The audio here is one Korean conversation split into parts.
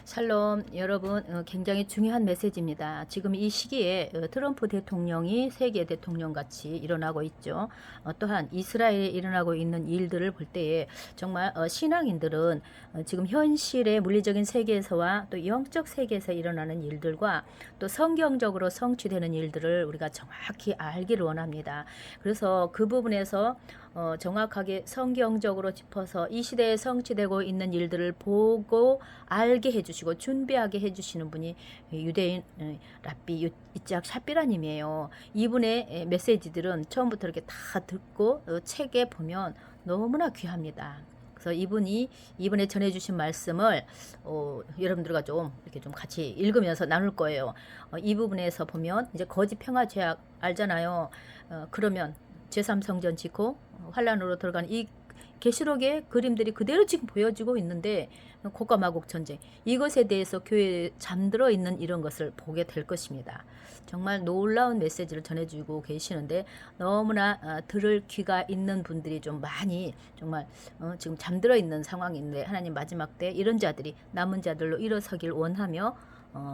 샬롬 여러분, 굉장히 중요한 메시지입니다. 지금 이 시기에 트럼프 대통령이 세계 대통령 같이 일어나고 있죠. 또한 이스라엘에 일어나고 있는 일들을 볼 때에 정말 신앙인들은 지금 현실의 물리적인 세계에서와 또 영적 세계에서 일어나는 일들과 또 성경적으로 성취되는 일들을 우리가 정확히 알기를 원합니다. 그래서 그 부분에서 정확하게 성경적으로 짚어서 이 시대에 성취되고 있는 일들을 보고 알게 해주시고 준비하게 해주시는 분이 유대인 랍비 이짝 샤피라님이에요. 이분의 메시지들은 처음부터 이렇게 다 듣고 책에 보면 너무나 귀합니다. 그래서 이분이 전해주신 말씀을 여러분들과 좀 이렇게 좀 같이 읽으면서 나눌 거예요. 이 부분에서 보면 이제 거짓 평화 죄악 알잖아요. 그러면 제3성전 짓고 환란으로 들어간 이 계시록의 그림들이 그대로 지금 보여지고 있는데 고가 마국 전쟁 이것에 대해서 교회에 잠들어 있는 이런 것을 보게 될 것입니다. 정말 놀라운 메시지를 전해주고 계시는데 너무나 들을 귀가 있는 분들이 좀 많이 정말 지금 잠들어 있는 상황인데 하나님 마지막 때 이런 자들이 남은 자들로 일어서길 원하며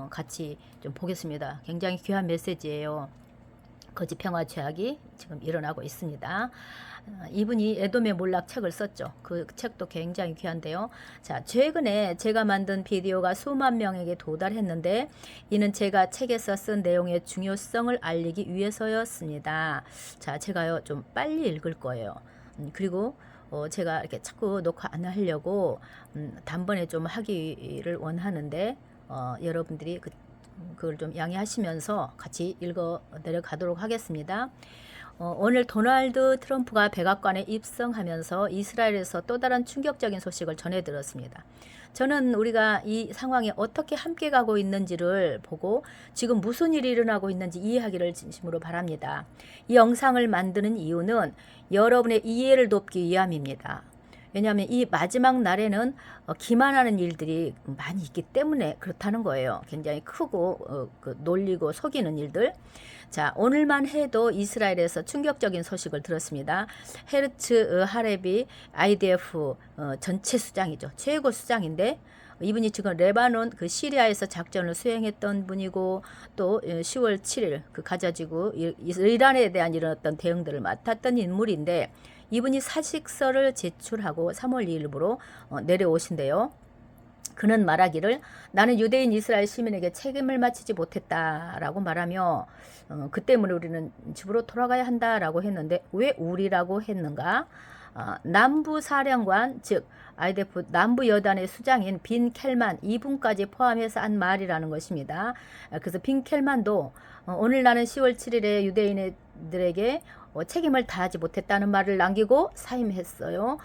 같이 좀 보겠습니다. 굉장히 귀한 메시지예요. 거짓 평화 죄악이 지금 일어나고 있습니다. 이분이 에돔의 몰락 책을 썼죠. 그 책도 굉장히 귀한데요. 자, 최근에 제가 만든 비디오가 수만 명에게 도달했는데 이는 제가 책에서 쓴 내용의 중요성을 알리기 위해서였습니다. 자, 제가요 좀 빨리 읽을 거예요. 그리고 제가 이렇게 자꾸 녹화 안 하려고 단번에 좀 하기를 원하는데 여러분들이 그걸 좀 양해하시면서 같이 읽어 내려가도록 하겠습니다. 오늘 도널드 트럼프가 백악관에 입성하면서 이스라엘에서 또 다른 충격적인 소식을 전해 들었습니다. 저는 우리가 이 상황에 어떻게 함께 가고 있는지를 보고 지금 무슨 일이 일어나고 있는지 이해하기를 진심으로 바랍니다. 이 영상을 만드는 이유는 여러분의 이해를 돕기 위함입니다. 왜냐하면 이 마지막 날에는 기만하는 일들이 많이 있기 때문에 그렇다는 거예요. 굉장히 크고 놀리고 속이는 일들. 자, 오늘만 해도 이스라엘에서 충격적인 소식을 들었습니다. 헤르츠 하레비 IDF 전체 수장이죠. 최고 수장인데 이분이 지금 레바논 그 시리아에서 작전을 수행했던 분이고 또 10월 7일 그 가자지구 이란에 대한 이런 어떤 대응들을 맡았던 인물인데 이분이 사직서를 제출하고 3월 2일부로 내려오신대요. 그는 말하기를 나는 유대인 이스라엘 시민에게 책임을 마치지 못했다라고 말하며 그 때문에 우리는 집으로 돌아가야 한다라고 했는데 왜 우리라고 했는가? 남부사령관 즉 IDF 남부여단의 수장인 빈 켈만 이분까지 포함해서 한 말이라는 것입니다. 그래서 빈 켈만도 오늘 나는 10월 7일에 유대인들에게 책임을 다하지 못했다는 말을 남기고 사임했어요.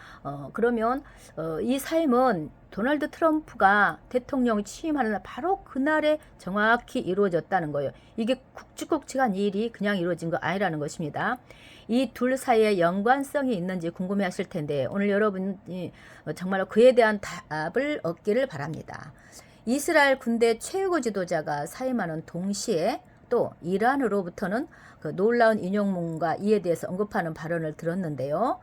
그러면 이 사임은 도널드 트럼프가 대통령 취임하는 날 바로 그날에 정확히 이루어졌다는 거예요. 이게 굵직굵직한 일이 그냥 이루어진 거 아니라는 것입니다. 이 둘 사이에 연관성이 있는지 궁금해 하실 텐데 오늘 여러분이 정말 그에 대한 답을 얻기를 바랍니다. 이스라엘 군대 최고 지도자가 사임하는 동시에 또 이란으로부터는 그 놀라운 인용문과 이에 대해서 언급하는 발언을 들었는데요.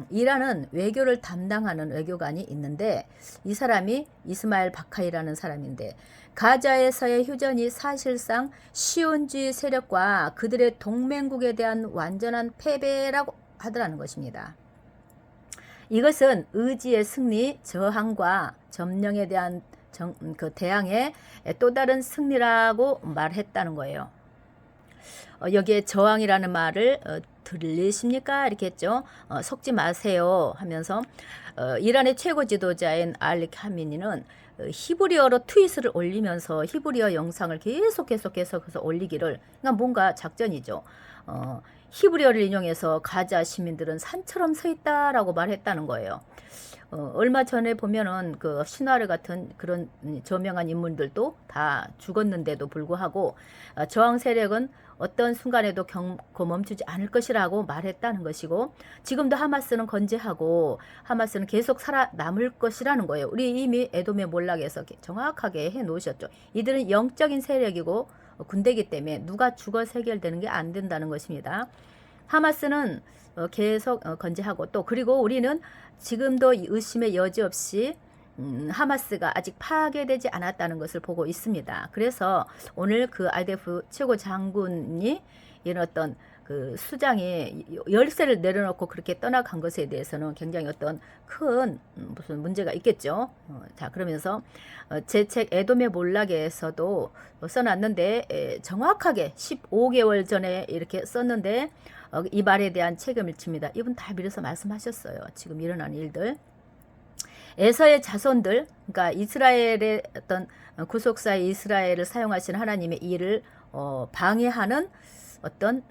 이란은 외교를 담당하는 외교관이 있는데 이 사람이 이스마일 바카이라는 사람인데 가자에서의 휴전이 사실상 시온주의 세력과 그들의 동맹국에 대한 완전한 패배라고 하더라는 것입니다. 이것은 의지의 승리, 저항과 점령에 대한 그 대항의 또 다른 승리라고 말했다는 거예요. 여기에 저항이라는 말을 들리십니까? 이렇게 했죠. 속지 마세요 하면서 이란의 최고 지도자인 알리 카미니는 히브리어로 트윗을 올리면서 히브리어 영상을 계속해서 올리기를 그러니까 뭔가 작전이죠. 히브리어를 인용해서 가자 시민들은 산처럼 서 있다라고 말했다는 거예요. 얼마 전에 보면은 그 신화를 같은 그런 저명한 인물들도 다 죽었는데도 불구하고 저항 세력은 어떤 순간에도 경고 멈추지 않을 것이라고 말했다는 것이고 지금도 하마스는 건재하고 하마스는 계속 살아남을 것이라는 거예요. 우리 이미 에돔의 몰락에서 정확하게 해놓으셨죠. 이들은 영적인 세력이고 군대이기 때문에 누가 죽어서 해결되는 게 안 된다는 것입니다. 하마스는 계속 건재하고 또 그리고 우리는 지금도 의심의 여지 없이 하마스가 아직 파괴되지 않았다는 것을 보고 있습니다. 그래서 오늘 그 IDF 최고 장군이 이런 어떤 그 수장이 열쇠를 내려놓고 그렇게 떠나간 것에 대해서는 굉장히 어떤 큰 무슨 문제가 있겠죠. 자, 그러면서 제 책 에돔의 몰락에서도 써놨는데 정확하게 15개월 전에 이렇게 썼는데 이 말에 대한 책임을 집니다. 이분 다 미뤄서 말씀하셨어요. 지금 일어난 일들. 에서의 자손들, 그러니까 이스라엘의 어떤 구속사 이스라엘을 사용하신 하나님의 일을 방해하는 어떤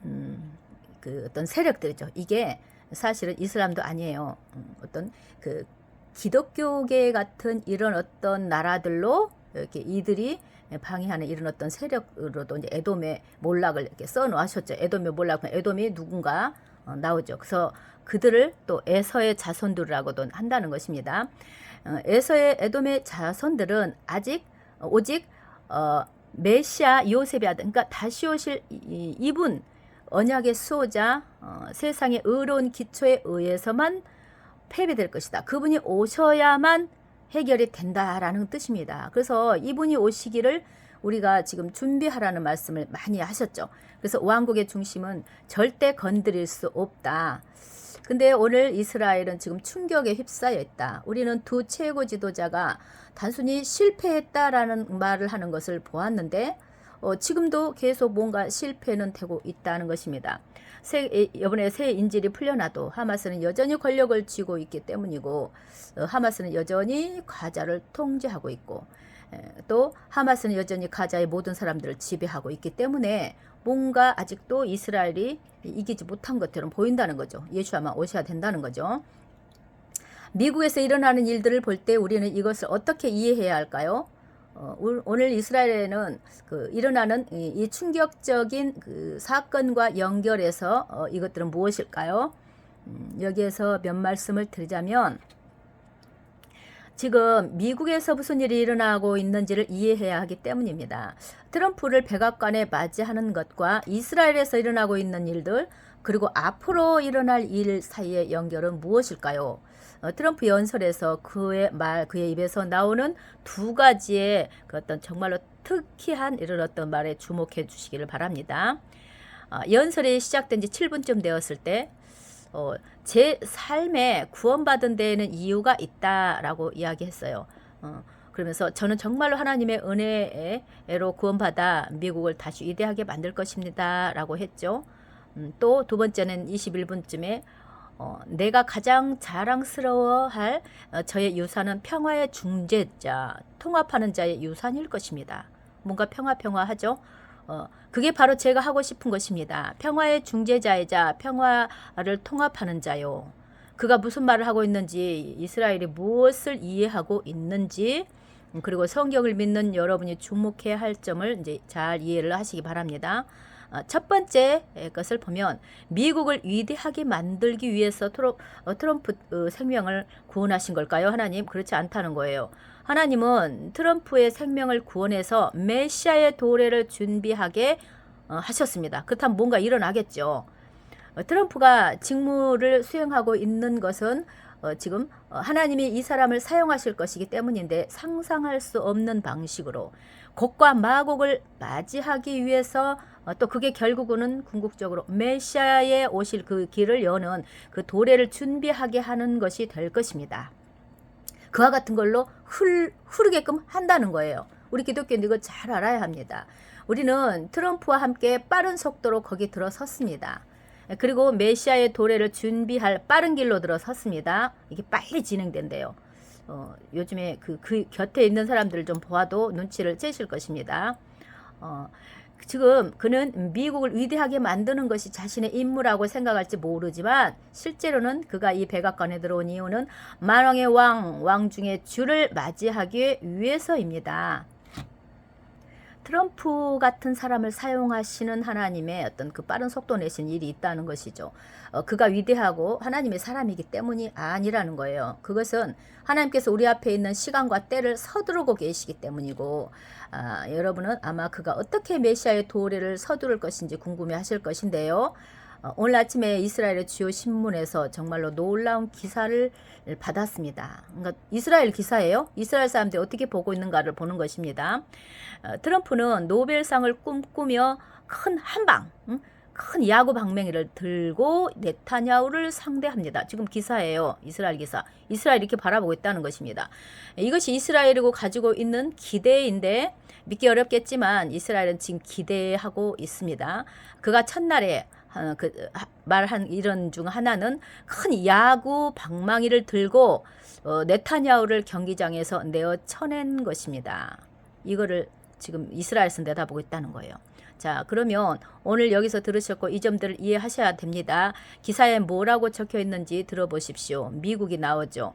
그 어떤 세력들이죠. 이게 사실은 이슬람도 아니에요. 어떤 그 기독교계 같은 이런 어떤 나라들로 이렇게 이들이 방해하는 이런 어떤 세력으로도 이제 에돔의 몰락을 이렇게 써놓으셨죠. 에돔의 몰락, 에돔이 누군가 나오죠. 그래서 그들을 또 에서의 자손들이라고도 한다는 것입니다. 에서의 에돔의 자손들은 아직 오직 메시아 요셉이 하던, 그러니까 다시 오실 이분 언약의 수호자, 세상의 의로운 기초에 의해서만 패배될 것이다. 그분이 오셔야만 해결이 된다라는 뜻입니다. 그래서 이분이 오시기를 우리가 지금 준비하라는 말씀을 많이 하셨죠. 그래서 왕국의 중심은 절대 건드릴 수 없다. 근데 오늘 이스라엘은 지금 충격에 휩싸여 있다. 우리는 두 최고 지도자가 단순히 실패했다라는 말을 하는 것을 보았는데 지금도 계속 뭔가 실패는 되고 있다는 것입니다. 이번에 새 인질이 풀려나도 하마스는 여전히 권력을 쥐고 있기 때문이고 하마스는 여전히 가자를 통제하고 있고 또 하마스는 여전히 가자의 모든 사람들을 지배하고 있기 때문에 뭔가 아직도 이스라엘이 이기지 못한 것처럼 보인다는 거죠. 예수아만 오셔야 된다는 거죠. 미국에서 일어나는 일들을 볼 때 우리는 이것을 어떻게 이해해야 할까요? 오늘 이스라엘에는 그 일어나는 이 충격적인 그 사건과 연결해서 이것들은 무엇일까요? 여기에서 몇 말씀을 드리자면 지금 미국에서 무슨 일이 일어나고 있는지를 이해해야 하기 때문입니다. 트럼프를 백악관에 맞이하는 것과 이스라엘에서 일어나고 있는 일들 그리고 앞으로 일어날 일 사이의 연결은 무엇일까요? 트럼프 연설에서 그의 입에서 나오는 두 가지의 그 어떤 정말로 특이한 이런 어떤 말에 주목해 주시기를 바랍니다. 연설이 시작된 지 7분쯤 되었을 때 제 삶에 구원받은 데에는 이유가 있다라고 이야기했어요. 그러면서 저는 정말로 하나님의 은혜로 구원받아 미국을 다시 위대하게 만들 것입니다 라고 했죠. 또 두 번째는 21분쯤에 내가 가장 자랑스러워할 저의 유산은 평화의 중재자, 통합하는 자의 유산일 것입니다. 뭔가 평화하죠. 그게 바로 제가 하고 싶은 것입니다. 평화의 중재자이자 평화를 통합하는 자요. 그가 무슨 말을 하고 있는지, 이스라엘이 무엇을 이해하고 있는지, 그리고 성경을 믿는 여러분이 주목해야 할 점을 이제 잘 이해를 하시기 바랍니다. 첫 번째 것을 보면 미국을 위대하게 만들기 위해서 트럼프 생명을 구원하신 걸까요? 하나님? 그렇지 않다는 거예요. 하나님은 트럼프의 생명을 구원해서 메시아의 도래를 준비하게 하셨습니다. 그렇다면 뭔가 일어나겠죠. 트럼프가 직무를 수행하고 있는 것은 지금 하나님이 이 사람을 사용하실 것이기 때문인데 상상할 수 없는 방식으로 곡과 마곡을 맞이하기 위해서 또 그게 결국은 궁극적으로 메시아에 오실 그 길을 여는 그 도래를 준비하게 하는 것이 될 것입니다. 그와 같은 걸로 흐르게끔 한다는 거예요. 우리 기독교는 이거 잘 알아야 합니다. 우리는 트럼프와 함께 빠른 속도로 거기 들어섰습니다. 그리고 메시아의 도래를 준비할 빠른 길로 들어섰습니다. 이게 빨리 진행된대요. 요즘에 그 곁에 있는 사람들을 좀 보아도 눈치를 채실 것입니다. 지금 그는 미국을 위대하게 만드는 것이 자신의 임무라고 생각할지 모르지만 실제로는 그가 이 백악관에 들어온 이유는 만왕의 왕 중의 주를 맞이하기 위해서입니다. 트럼프 같은 사람을 사용하시는 하나님의 어떤 그 빠른 속도 내신 일이 있다는 것이죠. 그가 위대하고 하나님의 사람이기 때문이 아니라는 거예요. 그것은 하나님께서 우리 앞에 있는 시간과 때를 서두르고 계시기 때문이고 여러분은 아마 그가 어떻게 메시아의 도래를 서두를 것인지 궁금해 하실 것인데요. 오늘 아침에 이스라엘의 주요 신문에서 정말로 놀라운 기사를 받았습니다. 그러니까 이스라엘 기사예요. 이스라엘 사람들이 어떻게 보고 있는가를 보는 것입니다. 트럼프는 노벨상을 꿈꾸며 큰 한방, 큰 야구 방망이를 들고 네타냐후를 상대합니다. 지금 기사예요. 이스라엘 기사. 이스라엘 이렇게 바라보고 있다는 것입니다. 이것이 이스라엘이고 가지고 있는 기대인데 믿기 어렵겠지만 이스라엘은 지금 기대하고 있습니다. 그가 첫날에 말한 이런 중 하나는 큰 야구 방망이를 들고 네타냐후를 경기장에서 내어 쳐낸 것입니다. 이거를 지금 이스라엘에서 내다보고 있다는 거예요. 자, 그러면 오늘 여기서 들으셨고 이 점들을 이해하셔야 됩니다. 기사에 뭐라고 적혀 있는지 들어보십시오. 미국이 나오죠.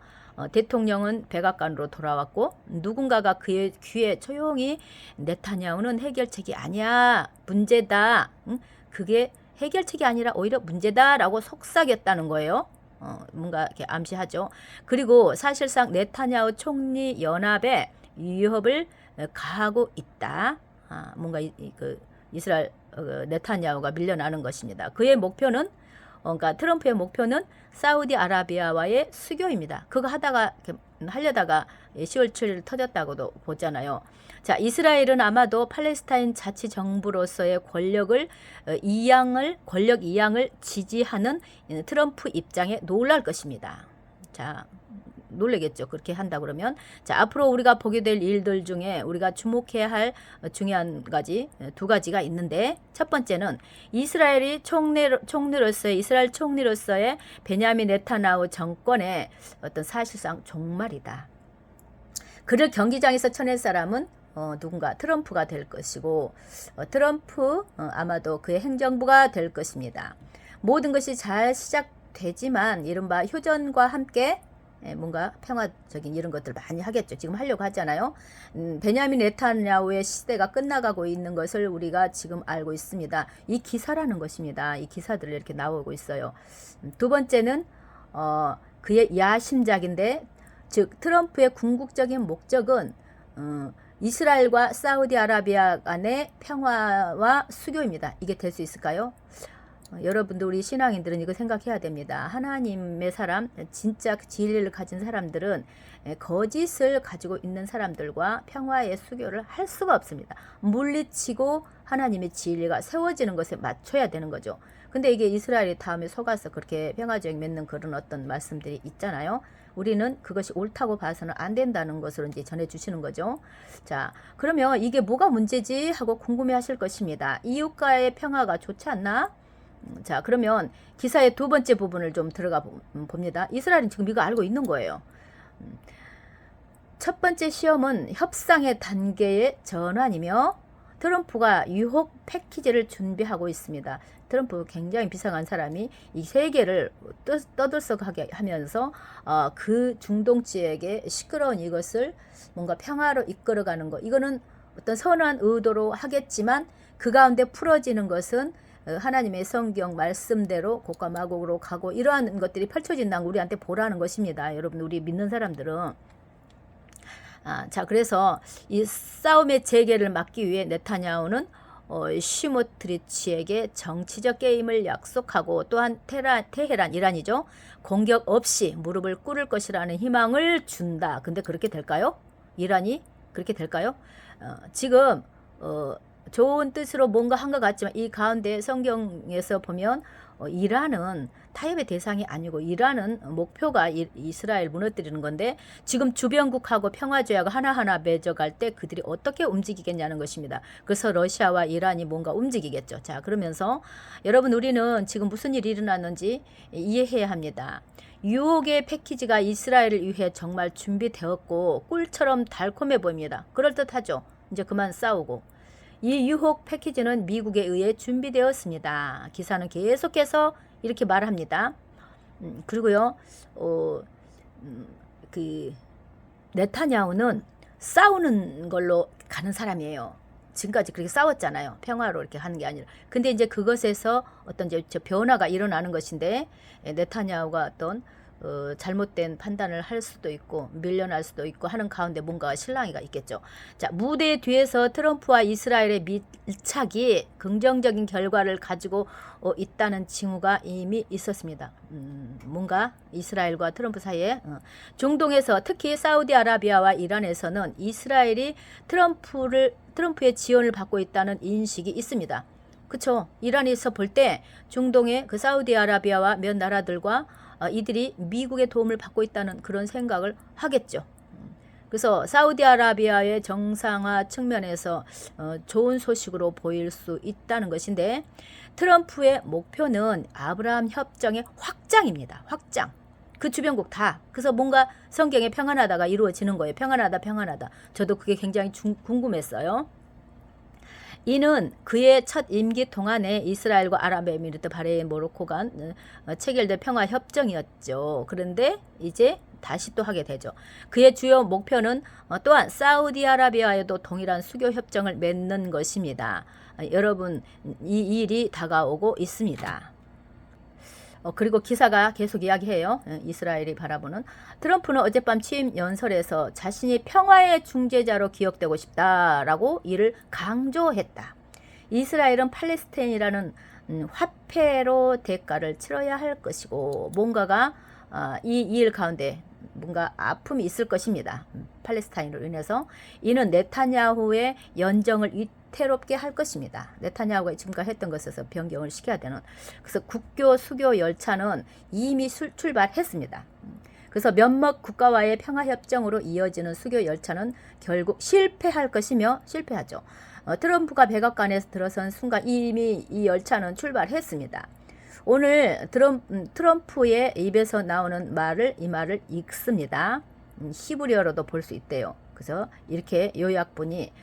대통령은 백악관으로 돌아왔고 누군가가 그의 귀에 조용히 네타냐후는 해결책이 아니야. 문제다. 그게 해결책이 아니라 오히려 문제다라고 속삭였다는 거예요. 뭔가 이렇게 암시하죠. 그리고 사실상 네타냐후 총리 연합에 위협을 가하고 있다. 뭔가 이스라엘 네타냐후가 밀려나는 것입니다. 그의 목표는 그러니까 트럼프의 목표는 사우디아라비아와의 수교입니다. 그거 하려다가 10월 7일 터졌다고도 보잖아요. 자, 이스라엘은 아마도 팔레스타인 자치정부로서의 권력 이양을 지지하는 트럼프 입장에 놀랄 것입니다. 자, 놀래겠죠. 그렇게 한다 그러면. 자, 앞으로 우리가 보게 될 일들 중에 우리가 주목해야 할 중요한 두 가지가 있는데, 첫 번째는 이스라엘 총리로서의 베냐민 네타냐후 정권의 어떤 사실상 종말이다. 그를 경기장에서 쳐낸 사람은 누군가 트럼프가 될 것이고 트럼프 아마도 그의 행정부가 될 것입니다. 모든 것이 잘 시작되지만 이른바 휴전과 함께 뭔가 평화적인 이런 것들 많이 하겠죠. 지금 하려고 하잖아요. 베냐민 네타냐후의 시대가 끝나가고 있는 것을 우리가 지금 알고 있습니다. 이 기사라는 것입니다. 이 기사들이 이렇게 나오고 있어요. 두 번째는 그의 야심작인데, 즉 트럼프의 궁극적인 목적은 이스라엘과 사우디아라비아 간의 평화와 수교입니다. 이게 될 수 있을까요? 여러분들 우리 신앙인들은 이거 생각해야 됩니다. 하나님의 사람, 진짜 진리를 가진 사람들은 거짓을 가지고 있는 사람들과 평화의 수교를 할 수가 없습니다. 물리치고 하나님의 진리가 세워지는 것에 맞춰야 되는 거죠. 근데 이게 이스라엘이 다음에 속아서 그렇게 평화적 맺는 그런 어떤 말씀들이 있잖아요. 우리는 그것이 옳다고 봐서는 안 된다는 것으로 이제 전해주시는 거죠. 자, 그러면 이게 뭐가 문제지 하고 궁금해 하실 것입니다. 이웃과의 평화가 좋지 않나? 자, 그러면 기사의 두 번째 부분을 좀 들어가 봅니다. 이스라엘은 지금 이거 알고 있는 거예요. 첫 번째 시험은 협상의 단계의 전환이며 트럼프가 유혹 패키지를 준비하고 있습니다. 트럼프 굉장히 비상한 사람이 이 세계를 떠들썩하게 하면서 그 중동 지역에 시끄러운 이것을 뭔가 평화로 이끌어가는 것, 이거는 어떤 선한 의도로 하겠지만 그 가운데 풀어지는 것은 하나님의 성경 말씀대로 곡과마곡으로 가고 이러한 것들이 펼쳐진다는 우리한테 보라는 것입니다. 여러분, 우리 믿는 사람들은. 자, 그래서 이 싸움의 재개를 막기 위해 네타냐후는 슈모트리치에게 정치적 게임을 약속하고 또한 테헤란, 이란이죠. 공격 없이 무릎을 꿇을 것이라는 희망을 준다. 근데 그렇게 될까요? 이란이 그렇게 될까요? 지금 좋은 뜻으로 뭔가 한 것 같지만 이 가운데 성경에서 보면 이란은 타협의 대상이 아니고 이란은 목표가 이스라엘 무너뜨리는 건데, 지금 주변국하고 평화조약 하나하나 맺어갈 때 그들이 어떻게 움직이겠냐는 것입니다. 그래서 러시아와 이란이 뭔가 움직이겠죠. 자, 그러면서 여러분, 우리는 지금 무슨 일이 일어났는지 이해해야 합니다. 유혹의 패키지가 이스라엘을 위해 정말 준비되었고 꿀처럼 달콤해 보입니다. 그럴듯하죠. 이제 그만 싸우고. 이 유혹 패키지는 미국에 의해 준비되었습니다. 기사는 계속해서 이렇게 말합니다. 그리고요, 네타냐후는 싸우는 걸로 가는 사람이에요. 지금까지 그렇게 싸웠잖아요. 평화로 이렇게 하는 게 아니라. 근데 이제 그것에서 어떤 이제 변화가 일어나는 것인데, 네타냐후가 어떤 잘못된 판단을 할 수도 있고 밀려날 수도 있고 하는 가운데 뭔가 실랑이가 있겠죠. 자, 무대 뒤에서 트럼프와 이스라엘의 밀착이 긍정적인 결과를 가지고 있다는 징후가 이미 있었습니다. 뭔가 이스라엘과 트럼프 사이에 중동에서 특히 사우디아라비아와 이란에서는 이스라엘이 트럼프의 지원을 받고 있다는 인식이 있습니다. 그쵸? 이란에서 볼 때 중동의 그 사우디아라비아와 몇 나라들과 이들이 미국의 도움을 받고 있다는 그런 생각을 하겠죠. 그래서 사우디아라비아의 정상화 측면에서 좋은 소식으로 보일 수 있다는 것인데 트럼프의 목표는 아브라함 협정의 확장입니다. 확장. 그 주변국 다. 그래서 뭔가 성경에 평안하다가 이루어지는 거예요. 평안하다, 평안하다. 저도 그게 굉장히 궁금했어요. 이는 그의 첫 임기 동안에 이스라엘과 아랍에미리트, 바레인, 모로코 간 체결된 평화협정이었죠. 그런데 이제 다시 또 하게 되죠. 그의 주요 목표는 또한 사우디아라비아에도 동일한 수교협정을 맺는 것입니다. 여러분, 이 일이 다가오고 있습니다. 그리고 기사가 계속 이야기해요. 이스라엘이 바라보는 트럼프는 어젯밤 취임 연설에서 자신이 평화의 중재자로 기억되고 싶다라고 이를 강조했다. 이스라엘은 팔레스타인이라는 화폐로 대가를 치러야 할 것이고 뭔가가 이 일 가운데 뭔가 아픔이 있을 것입니다. 팔레스타인으로 인해서 이는 네타냐후의 연정을 위태롭게 할 것입니다. 네타냐후가 지금까지 했던 것에서 변경을 시켜야 되는. 그래서 국교 수교 열차는 이미 출발했습니다. 그래서 몇몇 국가와의 평화협정으로 이어지는 수교 열차는 결국 실패할 것이며 실패하죠. 트럼프가 백악관에서 들어선 순간 이미 이 열차는 출발했습니다. 오늘 트럼프의 입에서 나오는 이 말을 읽습니다. 히브리어로도 볼 수 있대요. 그래서 이렇게 요약본이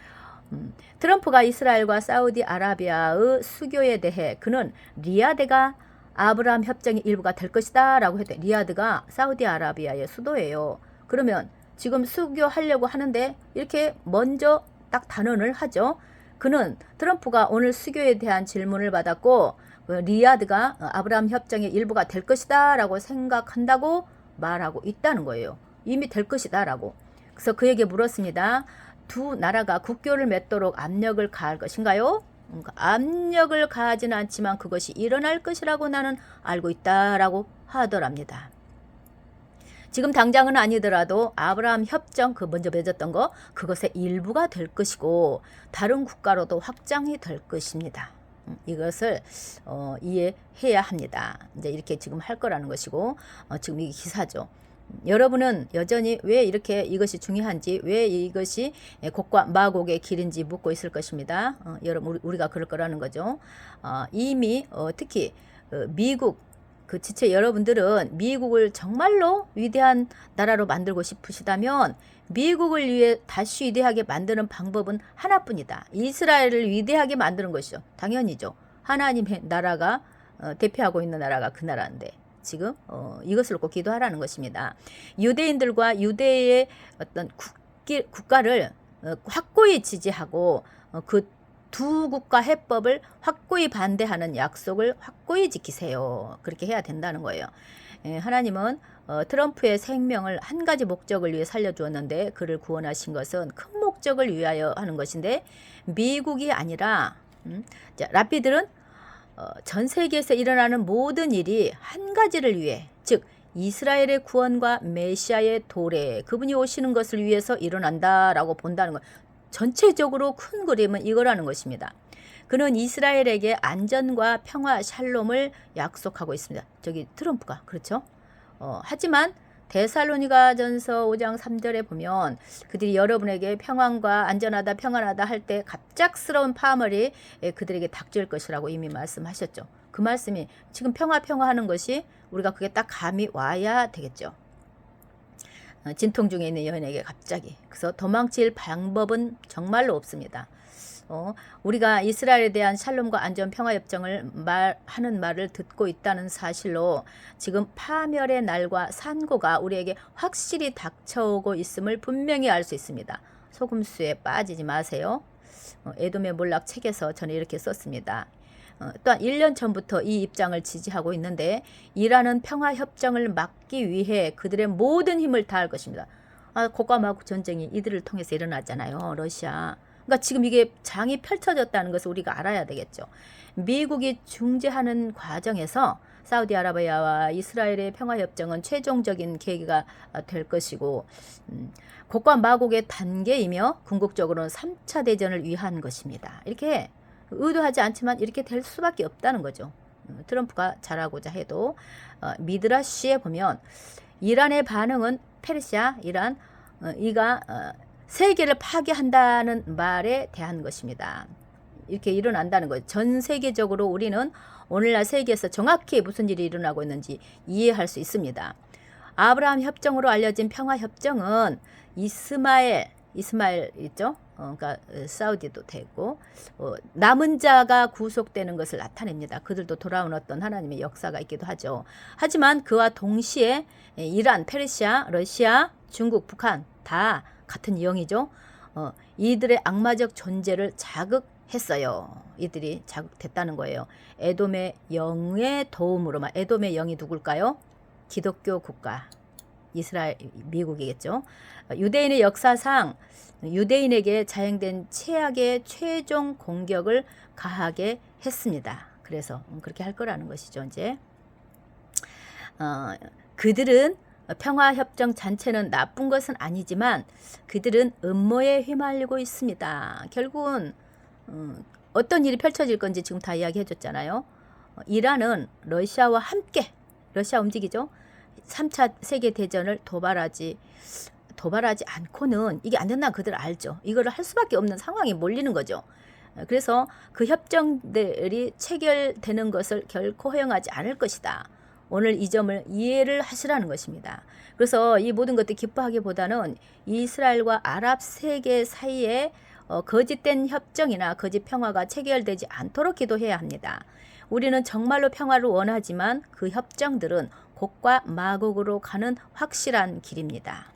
트럼프가 이스라엘과 사우디아라비아의 수교에 대해 그는 리야드가 아브라함 협정의 일부가 될 것이다 라고 했대. 리야드가 사우디아라비아의 수도예요. 그러면 지금 수교하려고 하는데 이렇게 먼저 딱 단언을 하죠. 그는 트럼프가 오늘 수교에 대한 질문을 받았고 리야드가 아브라함 협정의 일부가 될 것이다 라고 생각한다고 말하고 있다는 거예요. 이미 될 것이다 라고. 그래서 그에게 물었습니다. 두 나라가 국교를 맺도록 압력을 가할 것인가요? 압력을 가하지는 않지만 그것이 일어날 것이라고 나는 알고 있다라고 하더랍니다. 지금 당장은 아니더라도 아브라함 협정 그 먼저 맺었던 거 그것의 일부가 될 것이고 다른 국가로도 확장이 될 것입니다. 이것을 이해해야 합니다. 이제 이렇게 지금 할 거라는 것이고 지금 이게 기사죠. 여러분은 여전히 왜 이렇게 이것이 중요한지 왜 이것이 곡과 마곡의 길인지 묻고 있을 것입니다. 여러분 우리가 그럴 거라는 거죠. 이미 특히 미국 그 지체 여러분들은 미국을 정말로 위대한 나라로 만들고 싶으시다면 미국을 위해 다시 위대하게 만드는 방법은 하나뿐이다. 이스라엘을 위대하게 만드는 것이죠. 당연히죠. 하나님의 나라가 대표하고 있는 나라가 그 나라인데 지금 이것을 꼭 기도하라는 것입니다. 유대인들과 유대의 어떤 국가를 확고히 지지하고 그 두 국가 해법을 확고히 반대하는 약속을 확고히 지키세요. 그렇게 해야 된다는 거예요. 하나님은 트럼프의 생명을 한 가지 목적을 위해 살려주었는데 그를 구원하신 것은 큰 목적을 위하여 하는 것인데 미국이 아니라 자, 라피들은 전 세계에서 일어나는 모든 일이 한 가지를 위해 즉 이스라엘의 구원과 메시아의 도래 그분이 오시는 것을 위해서 일어난다라고 본다는 것. 전체적으로 큰 그림은 이거라는 것입니다. 그는 이스라엘에게 안전과 평화 샬롬을 약속하고 있습니다. 저기 트럼프가 그렇죠? 하지만 데살로니가전서 5장 3절에 보면 그들이 여러분에게 평안과 안전하다 평안하다 할 때 갑작스러운 파멸이 그들에게 닥칠 것이라고 이미 말씀하셨죠. 그 말씀이 지금 평화하는 것이 우리가 그게 딱 감이 와야 되겠죠. 진통 중에 있는 여인에게 갑자기. 그래서 도망칠 방법은 정말로 없습니다. 우리가 이스라엘에 대한 샬롬과 안전 평화협정을 하는 말을 듣고 있다는 사실로 지금 파멸의 날과 산고가 우리에게 확실히 닥쳐오고 있음을 분명히 알 수 있습니다. 속음수에 빠지지 마세요. 에돔의 몰락 책에서 저는 이렇게 썼습니다. 또한 1년 전부터 이 입장을 지지하고 있는데 이란은 평화협정을 막기 위해 그들의 모든 힘을 다할 것입니다. 곡과 마곡 전쟁이 이들을 통해서 일어나잖아요. 러시아. 그러니까 지금 이게 장이 펼쳐졌다는 것을 우리가 알아야 되겠죠. 미국이 중재하는 과정에서 사우디아라비아와 이스라엘의 평화협정은 최종적인 계기가 될 것이고 곡과 마곡의 단계이며 궁극적으로는 3차 대전을 위한 것입니다. 이렇게 의도하지 않지만 이렇게 될 수밖에 없다는 거죠. 트럼프가 잘하고자 해도 미드라시에 보면 이란의 반응은 페르시아, 이란 이가 세계를 파괴한다는 말에 대한 것입니다. 이렇게 일어난다는 거예요. 전 세계적으로 우리는 오늘날 세계에서 정확히 무슨 일이 일어나고 있는지 이해할 수 있습니다. 아브라함 협정으로 알려진 평화 협정은 이스마엘 있죠? 그러니까 사우디도 되고 남은 자가 구속되는 것을 나타냅니다. 그들도 돌아온 어떤 하나님의 역사가 있기도 하죠. 하지만 그와 동시에 이란, 페르시아, 러시아, 중국, 북한 다 같은 영이죠. 이들의 악마적 존재를 자극했어요. 이들이 자극됐다는 거예요. 에돔의 영의 도움으로만. 에돔의 영이 누굴까요? 기독교 국가. 이스라엘, 미국이겠죠. 유대인의 역사상 유대인에게 자행된 최악의 최종 공격을 가하게 했습니다. 그래서 그렇게 할 거라는 것이죠. 이제 그들은 평화협정 자체는 나쁜 것은 아니지만 그들은 음모에 휘말리고 있습니다. 결국은 어떤 일이 펼쳐질 건지 지금 다 이야기해 줬잖아요. 이란은 러시아와 함께 러시아 움직이죠. 3차 세계대전을 도발하지 않고는 이게 안 된다는 그들 알죠. 이거를 할 수밖에 없는 상황에 몰리는 거죠. 그래서 그 협정들이 체결되는 것을 결코 허용하지 않을 것이다. 오늘 이 점을 이해를 하시라는 것입니다. 그래서 이 모든 것들 기뻐하기보다는 이스라엘과 아랍 세계 사이에 거짓된 협정이나 거짓 평화가 체결되지 않도록 기도해야 합니다. 우리는 정말로 평화를 원하지만 그 협정들은 곡과 마곡으로 가는 확실한 길입니다.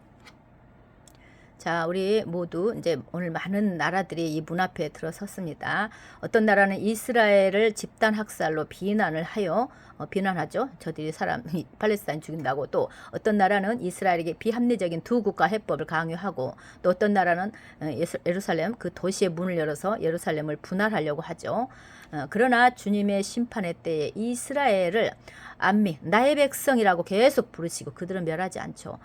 자, 우리 모두 이제 오늘 많은 나라들이 이 문 앞에 들어섰습니다. 어떤 나라는 이스라엘을 집단 학살로 비난을 하여 비난하죠. 저들이 팔레스타인 죽인다고. 또 어떤 나라는 이스라엘에게 비합리적인 두 국가 해법을 강요하고 또 어떤 나라는 예루살렘 그 도시의 문을 열어서 예루살렘을 분할하려고 하죠. 그러나 주님의 심판의 때에 이스라엘을 안미 나의 백성이라고 계속 부르시고 그들은 멸하지 않죠.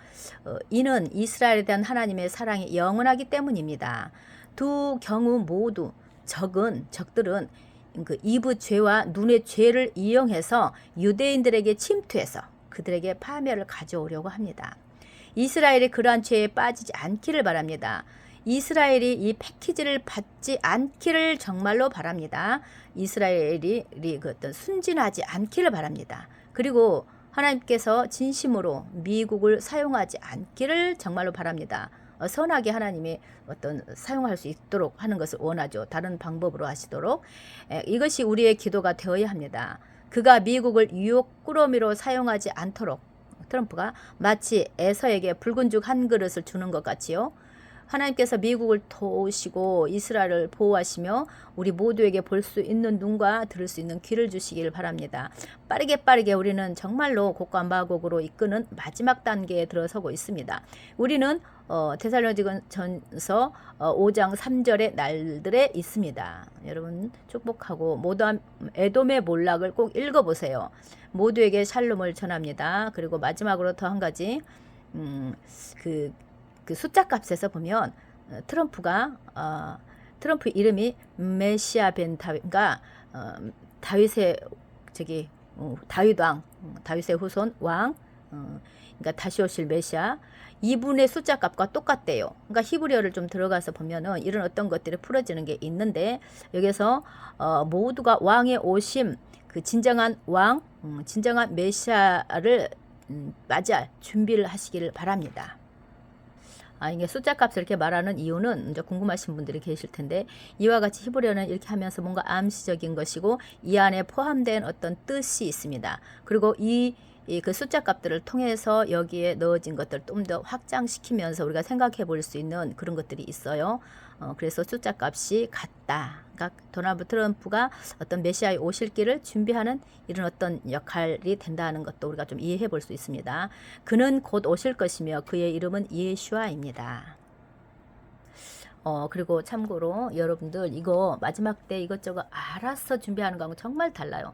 이는 이스라엘에 대한 하나님의 사랑이 영원하기 때문입니다. 두 경우 모두 적들은 그 이브 죄와 눈의 죄를 이용해서 유대인들에게 침투해서 그들에게 파멸을 가져오려고 합니다. 이스라엘이 그러한 죄에 빠지지 않기를 바랍니다. 이스라엘이 이 패키지를 받지 않기를 정말로 바랍니다. 이스라엘이 그 어떤 순진하지 않기를 바랍니다. 그리고 하나님께서 진심으로 미국을 사용하지 않기를 정말로 바랍니다. 선하게 하나님이 어떤 사용할 수 있도록 하는 것을 원하죠. 다른 방법으로 하시도록. 이것이 우리의 기도가 되어야 합니다. 그가 미국을 유혹꾸러미로 사용하지 않도록 트럼프가 마치 에서에게 붉은 죽 한 그릇을 주는 것 같이요. 하나님께서 미국을 도우시고 이스라엘을 보호하시며 우리 모두에게 볼 수 있는 눈과 들을 수 있는 귀를 주시길 바랍니다. 빠르게 우리는 정말로 곡과 마곡으로 이끄는 마지막 단계에 들어서고 있습니다. 우리는 데살로니가전서 5장 3절의 날들에 있습니다. 여러분 축복하고 에돔의 몰락을 꼭 읽어보세요. 모두에게 샬롬을 전합니다. 그리고 마지막으로 더 한 가지 그 숫자 값에서 보면 트럼프 이름이 메시아 벤 다윗가 다윗의 다윗 왕, 다윗의 후손 왕, 그러니까 다시 오실 메시아 이분의 숫자 값과 똑같대요. 그러니까 히브리어를 좀 들어가서 보면은 이런 어떤 것들이 풀어지는 게 있는데 여기서 모두가 왕의 오심, 그 진정한 왕, 진정한 메시아를 맞이할 준비를 하시기를 바랍니다. 이게 숫자 값을 이렇게 말하는 이유는 이제 궁금하신 분들이 계실 텐데 이와 같이 히브리어는 이렇게 하면서 뭔가 암시적인 것이고 이 안에 포함된 어떤 뜻이 있습니다. 그리고 그 숫자 값들을 통해서 여기에 넣어진 것들을 좀 더 확장시키면서 우리가 생각해 볼 수 있는 그런 것들이 있어요. 그래서 숫자 값이 같다. 그러니까 도널드 트럼프가 어떤 메시아의 오실 길을 준비하는 이런 어떤 역할이 된다는 것도 우리가 좀 이해해 볼 수 있습니다. 그는 곧 오실 것이며 그의 이름은 예슈아입니다. 그리고 참고로 여러분들 이거 마지막 때 이것저것 알아서 준비하는 거하고 정말 달라요.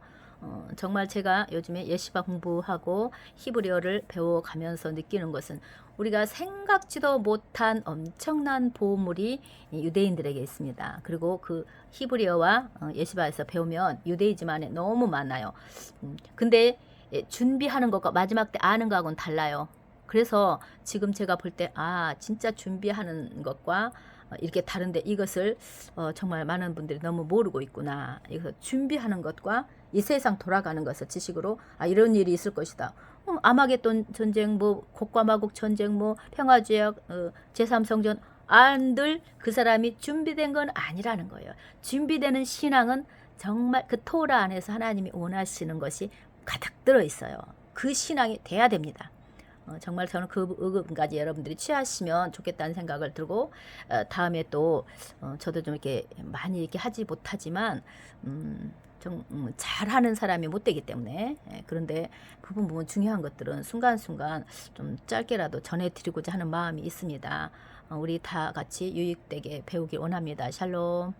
정말 제가 요즘에 예시바 공부하고 히브리어를 배워가면서 느끼는 것은 우리가 생각지도 못한 엄청난 보물이 유대인들에게 있습니다. 그리고 그 히브리어와 예시바에서 배우면 유대이즘 안에 너무 많아요. 근데 준비하는 것과 마지막 때 아는 거하고는 달라요. 그래서 지금 제가 볼 때 진짜 준비하는 것과 이렇게 다른데 이것을 정말 많은 분들이 너무 모르고 있구나. 이거 준비하는 것과 이 세상 돌아가는 것을 지식으로 이런 일이 있을 것이다. 아마겟돈 전쟁, 뭐 곡과마곡 전쟁, 뭐 평화제약, 제3성전 안들 그 사람이 준비된 건 아니라는 거예요. 준비되는 신앙은 정말 그 토라 안에서 하나님이 원하시는 것이 가득 들어 있어요. 그 신앙이 돼야 됩니다. 정말 저는 그 의금까지 여러분들이 취하시면 좋겠다는 생각을 들고 다음에 또 저도 좀 이렇게 많이 이렇게 하지 못하지만 좀 잘하는 사람이 못 되기 때문에 그런데 그 부분 중요한 것들은 순간순간 좀 짧게라도 전해드리고자 하는 마음이 있습니다. 우리 다 같이 유익되게 배우길 원합니다. 샬롬.